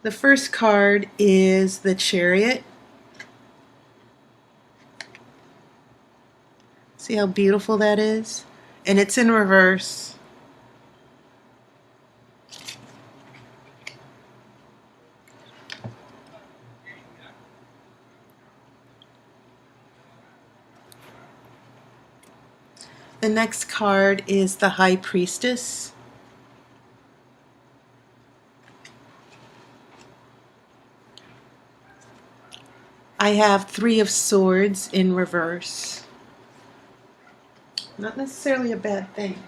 The first card is the Chariot. See how beautiful that is? And it's in reverse. The next card is the High Priestess. I have Three of Swords in reverse. Not necessarily a bad thing.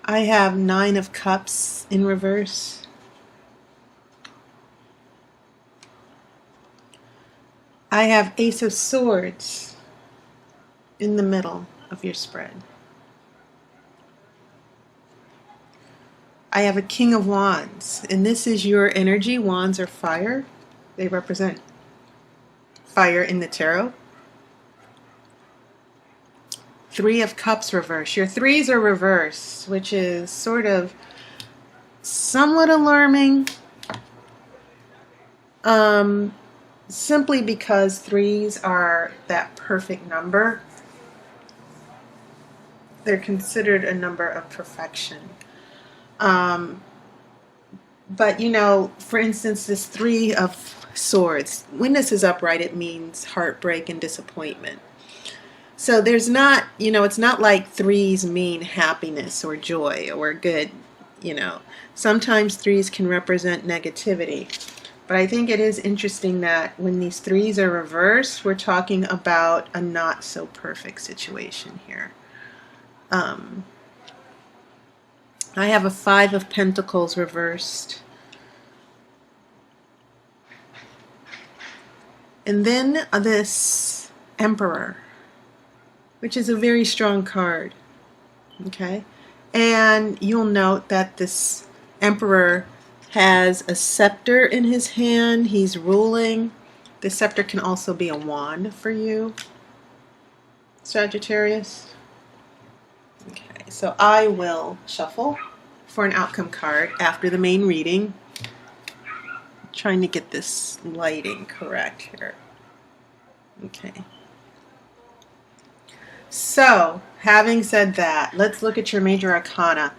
I have Nine of Cups in reverse. I have Ace of Swords in the middle of your spread. I have a King of Wands, and this is your energy. Wands are fire. They represent fire in the tarot. Three of Cups reverse. Your threes are reversed, which is sort of somewhat alarming. Simply because threes are that perfect number. They're considered a number of perfection. But you know, for instance, this Three of Swords, when this is upright, it means heartbreak and disappointment. So there's not, you know, it's not like threes mean happiness or joy or good, you know. Sometimes threes can represent negativity. But I think it is interesting that when these threes are reversed, we're talking about a not so perfect situation here. I have a Five of Pentacles reversed. And then this Emperor, which is a very strong card. Okay? And you'll note that this Emperor has a scepter in his hand. He's ruling. The scepter can also be a wand for you, Sagittarius. Okay, so I will shuffle for an outcome card after the main reading. I'm trying to get this lighting correct here. Okay. So, having said that, let's look at your major arcana.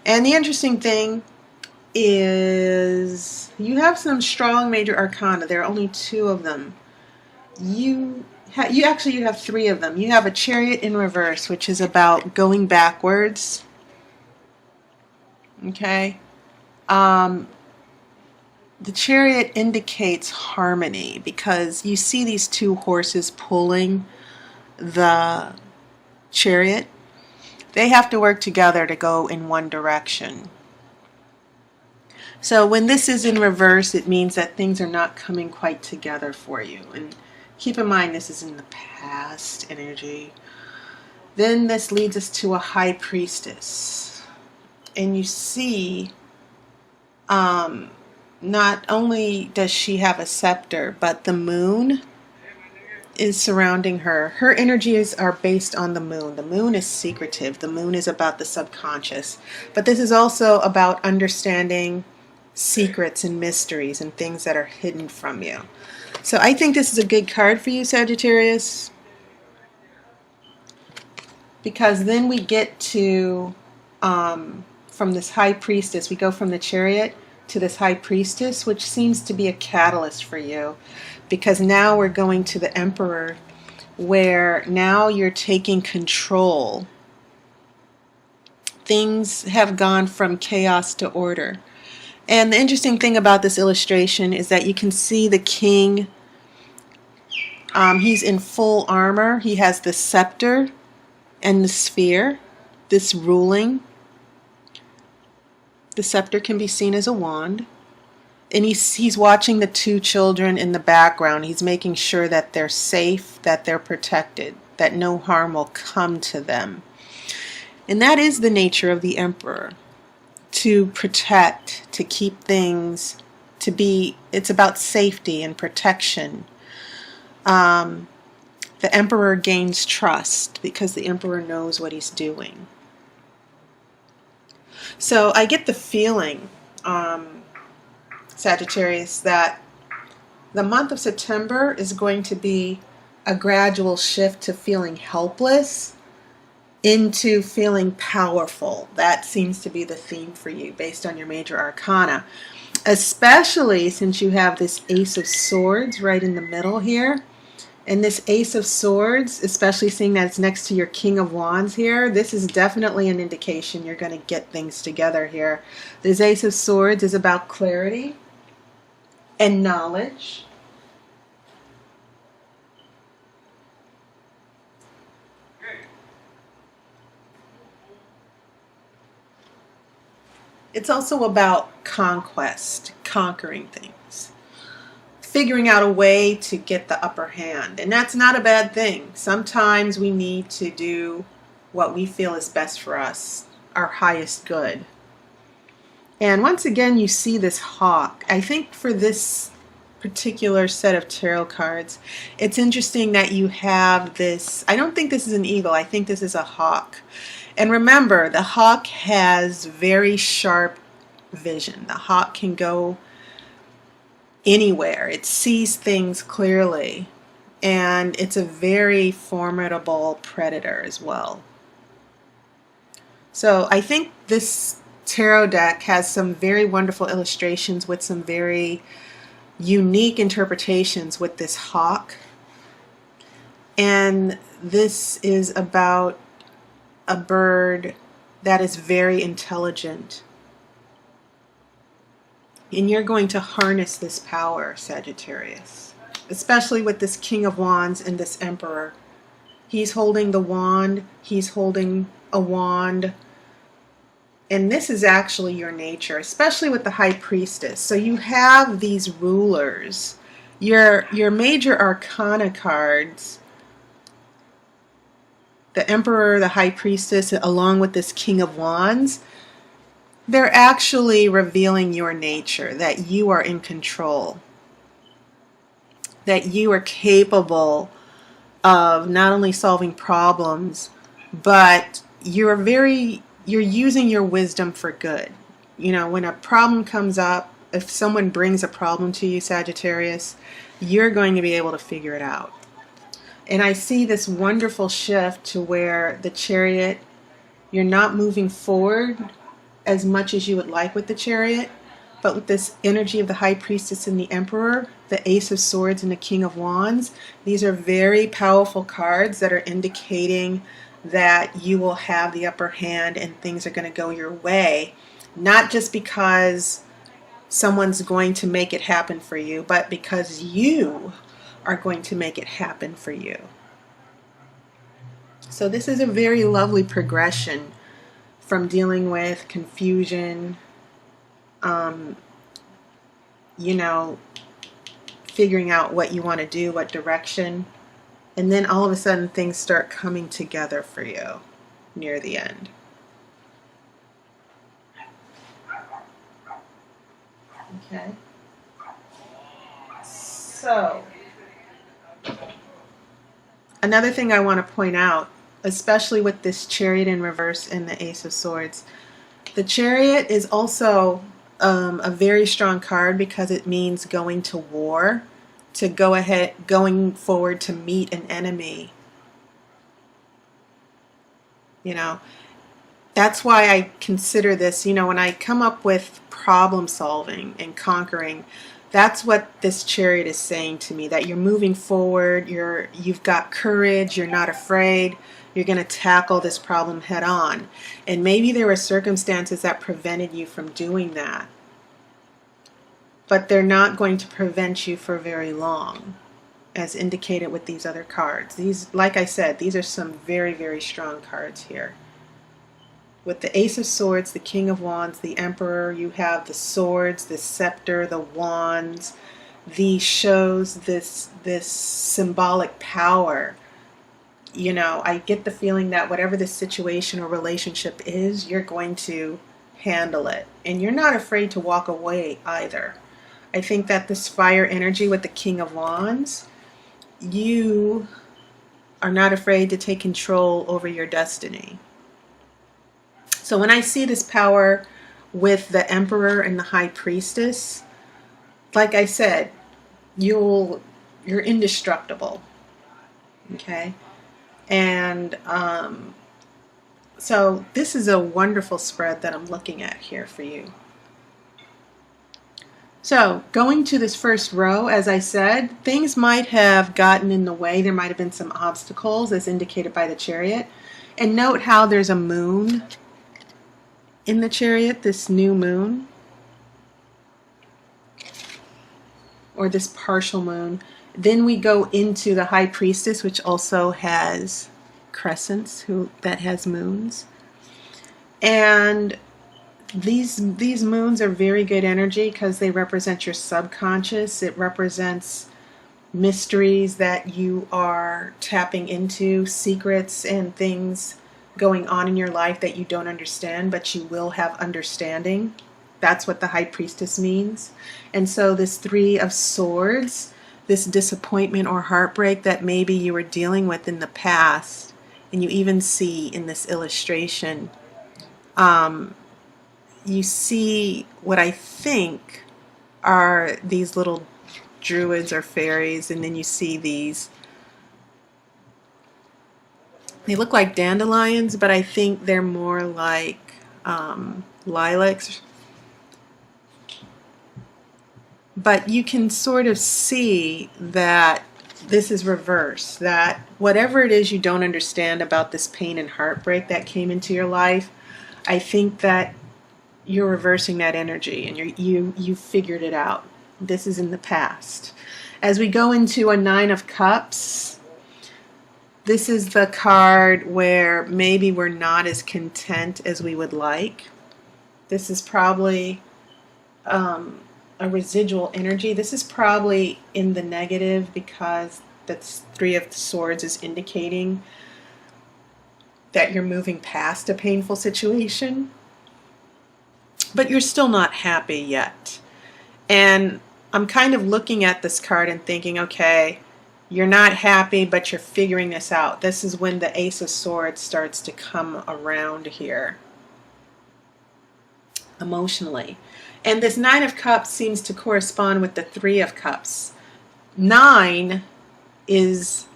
And the interesting thing is you have some strong major arcana. There are only two of them. You have three of them. You have a Chariot in reverse, which is about going backwards. Okay. The Chariot indicates harmony because you see these two horses pulling the chariot. They have to work together to go in one direction. So when this is in reverse, it means that things are not coming quite together for you. And keep in mind, this is in the past energy. Then this leads us to a High Priestess. And you see, not only does she have a scepter, but the moon is surrounding her. Her energies are based on the moon. The moon is secretive. The moon is about the subconscious. But this is also about understanding secrets and mysteries and things that are hidden from you. So I think this is a good card for you, Sagittarius, because then we get to, from this High Priestess, we go from the Chariot to this High Priestess, which seems to be a catalyst for you, because now we're going to the Emperor, where now you're taking control. Things have gone from chaos to order. And the interesting thing about this illustration is that you can see the king. He's in full armor. He has the scepter and the sphere, this ruling. The scepter can be seen as a wand. And he's watching the two children in the background. He's making sure that they're safe, that they're protected, that no harm will come to them. And that is the nature of the Emperor. To protect, to keep things, it's about safety and protection. That the Emperor gains trust because the Emperor knows what he's doing. So I get the feeling, Sagittarius, that the month of September is going to be a gradual shift to feeling helpless into feeling powerful. That seems to be the theme for you based on your major arcana, especially since you have this Ace of Swords right in the middle here. And this Ace of Swords, especially seeing that it's next to your King of Wands here, this is definitely an indication you're going to get things together here. This Ace of Swords is about clarity and knowledge. It's also about conquest, conquering things, figuring out a way to get the upper hand. And that's not a bad thing. Sometimes we need to do what we feel is best for us, our highest good. And once again, you see this hawk. I think for this particular set of tarot cards, it's interesting that you have this, I don't think this is an eagle, I think this is a hawk. And remember, the hawk has very sharp vision. The hawk can go anywhere. It sees things clearly. And it's a very formidable predator as well. So I think this tarot deck has some very wonderful illustrations with some very unique interpretations with this hawk. And this is about a bird that is very intelligent. And you're going to harness this power, Sagittarius, especially with this King of Wands and this Emperor. He's holding the wand, he's holding a wand, and this is actually your nature, especially with the High Priestess. So you have these rulers. Your major arcana cards, the Emperor, the High Priestess, along with this King of Wands, they're actually revealing your nature, that you are in control, that you are capable of not only solving problems, but you're using your wisdom for good. You know, when a problem comes up, if someone brings a problem to you, Sagittarius, you're going to be able to figure it out. And I see this wonderful shift to where the Chariot, you're not moving forward as much as you would like with the Chariot, but with this energy of the High Priestess and the Emperor, the Ace of Swords and the King of Wands, these are very powerful cards that are indicating that you will have the upper hand and things are going to go your way, not just because someone's going to make it happen for you, but because you are going to make it happen for you. So this is a very lovely progression from dealing with confusion, you know, figuring out what you want to do, what direction, and then all of a sudden things start coming together for you near the end. Okay. So, another thing I want to point out, especially with this Chariot in reverse and the Ace of Swords, the Chariot is also a very strong card because it means going to war, to going forward to meet an enemy. You know, that's why I consider this, you know, when I come up with problem solving and conquering, that's what this Chariot is saying to me, that you're moving forward, you've got courage, you're not afraid, you're going to tackle this problem head on. And maybe there were circumstances that prevented you from doing that, but they're not going to prevent you for very long, as indicated with these other cards. These, like I said, these are some very, very strong cards here. With the Ace of Swords, the King of Wands, the Emperor, you have the swords, the scepter, the wands. These shows this symbolic power. You know, I get the feeling that whatever the situation or relationship is, you're going to handle it. And you're not afraid to walk away either. I think that this fire energy with the King of Wands, you are not afraid to take control over your destiny. So when I see this power with the Emperor and the High Priestess, like I said, you're indestructible. Okay? And so this is a wonderful spread that I'm looking at here for you. So going to this first row, as I said, things might have gotten in the way. There might have been some obstacles as indicated by the Chariot. And note how there's a moon in the Chariot, this new moon, or this partial moon. Then we go into the High Priestess, which also has crescents, that has moons. And these moons are very good energy because they represent your subconscious. It represents mysteries that you are tapping into, secrets and things going on in your life that you don't understand, but you will have understanding. That's what the High Priestess means. And so this Three of Swords, this disappointment or heartbreak that maybe you were dealing with in the past, and you even see in this illustration, you see what I think are these little druids or fairies, and then you see these, they look like dandelions, but I think they're more like lilacs. But you can sort of see that this is reverse, that whatever it is you don't understand about this pain and heartbreak that came into your life, I think that you're reversing that energy and you figured it out. This is in the past. As we go into a Nine of Cups, this is the card where maybe we're not as content as we would like. This is probably a residual energy. This is probably in the negative because the Three of Swords is indicating that you're moving past a painful situation, but you're still not happy yet. And I'm kind of looking at this card and thinking, okay, you're not happy, but you're figuring this out. This is when the Ace of Swords starts to come around here emotionally. And this Nine of Cups seems to correspond with the Three of Cups. 9 is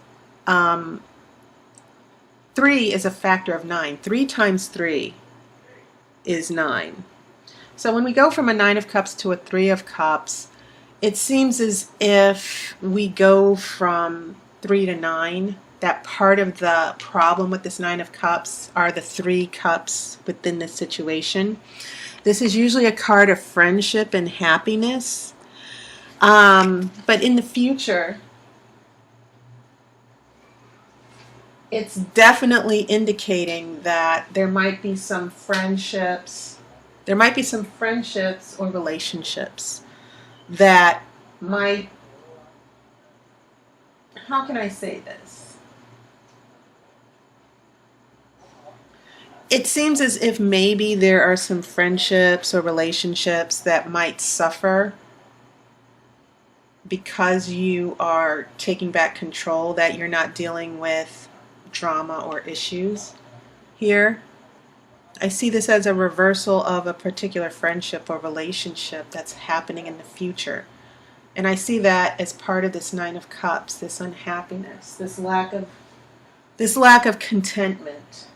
3 is a factor of 9. 3 times 3 is 9. So when we go from a Nine of Cups to a Three of Cups, it seems as if we go from 3 to 9. That part of the problem with this Nine of Cups are the 3 cups within this situation. This is usually a card of friendship and happiness. But in the future, it's definitely indicating that there might be some friendships. There might be some friendships or relationships that might, how can I say this? It seems as if maybe there are some friendships or relationships that might suffer because you are taking back control, that you're not dealing with drama or issues here. I see this as a reversal of a particular friendship or relationship that's happening in the future. And I see that as part of this Nine of Cups, this unhappiness, this lack of contentment.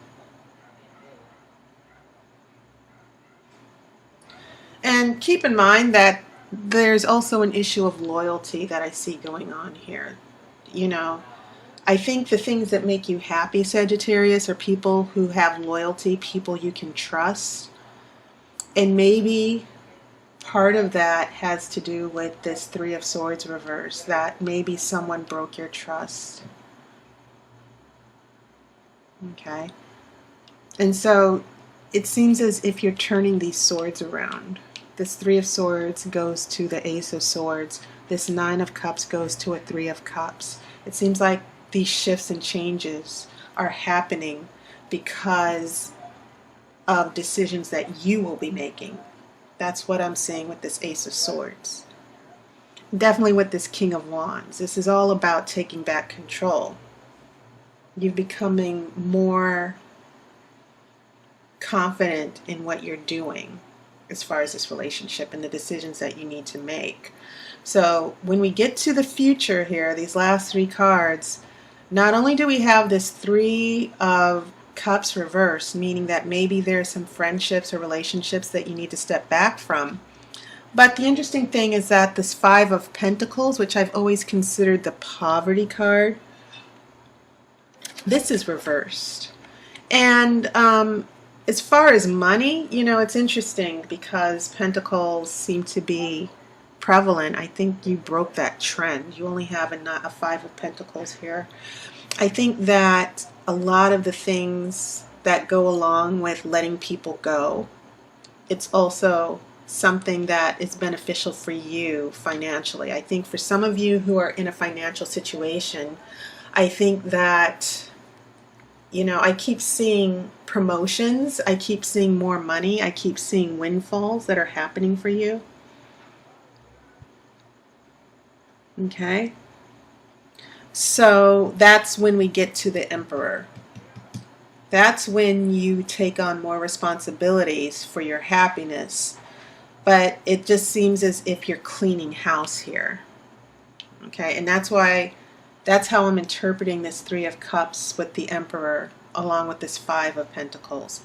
And keep in mind that there's also an issue of loyalty that I see going on here. You know, I think the things that make you happy, Sagittarius, are people who have loyalty, people you can trust. And maybe part of that has to do with this Three of Swords reverse, that maybe someone broke your trust. Okay? And so it seems as if you're turning these swords around. This Three of Swords goes to the Ace of Swords. This Nine of Cups goes to a Three of Cups. It seems like these shifts and changes are happening because of decisions that you will be making. That's what I'm saying with this Ace of Swords. Definitely with this King of Wands. This is all about taking back control. You're becoming more confident in what you're doing as far as this relationship and the decisions that you need to make. So when we get to the future here, these last three cards, not only do we have this Three of Cups reversed, meaning that maybe there's some friendships or relationships that you need to step back from, but the interesting thing is that this Five of Pentacles, which I've always considered the poverty card, this is reversed. And as far as money, you know, it's interesting because Pentacles seem to be prevalent. I think you broke that trend. You only have a Five of Pentacles here. I think that a lot of the things that go along with letting people go, it's also something that is beneficial for you financially. I think for some of you who are in a financial situation, I think that, you know, I keep seeing promotions, I keep seeing more money, I keep seeing windfalls that are happening for you. Okay, so that's when we get to the Emperor. That's when you take on more responsibilities for your happiness, but it just seems as if you're cleaning house here. Okay, and that's how I'm interpreting this Three of Cups with the Emperor along with this Five of Pentacles.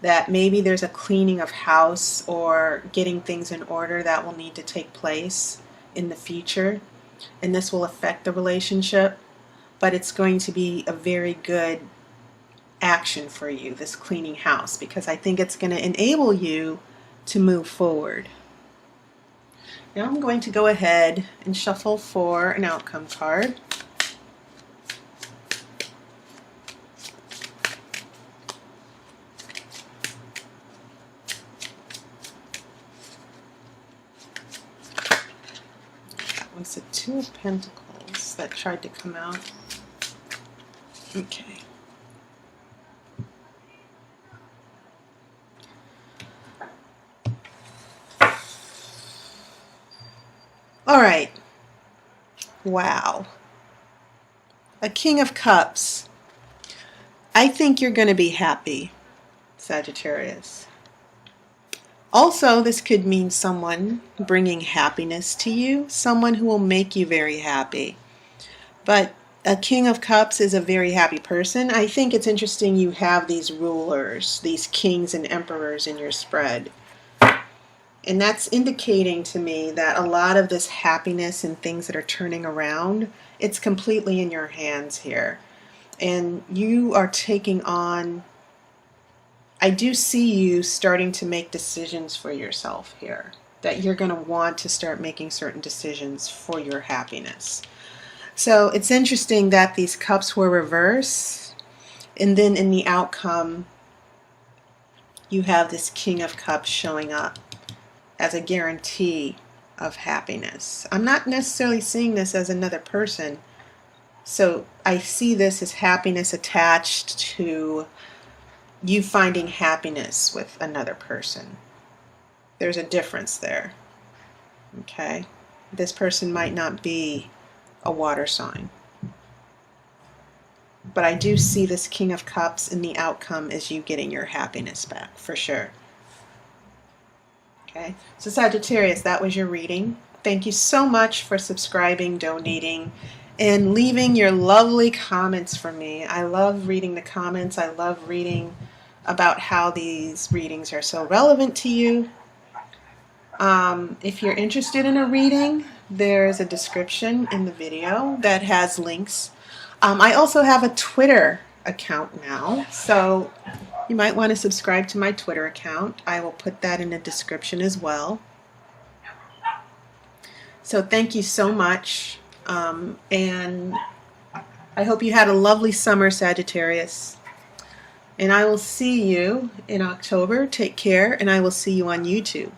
That maybe there's a cleaning of house or getting things in order that will need to take place in the future. And this will affect the relationship, but it's going to be a very good action for you, this cleaning house, because I think it's going to enable you to move forward. Now I'm going to go ahead and shuffle for an outcome card. Was the Two of Pentacles that tried to come out. Okay. All right. Wow. A King of Cups. I think you're going to be happy, Sagittarius. Also, this could mean someone bringing happiness to you, someone who will make you very happy. But a King of Cups is a very happy person. I think it's interesting you have these rulers, these kings and emperors in your spread. And that's indicating to me that a lot of this happiness and things that are turning around, it's completely in your hands here. And you are taking on, I do see you starting to make decisions for yourself here, that you're going to want to start making certain decisions for your happiness. So it's interesting that these cups were reversed, and then in the outcome, you have this King of Cups showing up as a guarantee of happiness. I'm not necessarily seeing this as another person, so I see this as happiness attached to you finding happiness with another person. There's a difference there. Okay? This person might not be a water sign. But I do see this King of Cups in the outcome as you getting your happiness back, for sure. Okay? So Sagittarius, that was your reading. Thank you so much for subscribing, donating, and leaving your lovely comments for me. I love reading the comments. I love reading about how these readings are so relevant to you. If you're interested in a reading, there's a description in the video that has links. I also have a Twitter account now, so you might want to subscribe to my Twitter account. I will put that in the description as well. So thank you so much, and I hope you had a lovely summer, Sagittarius. And I will see you in October. Take care, and I will see you on YouTube.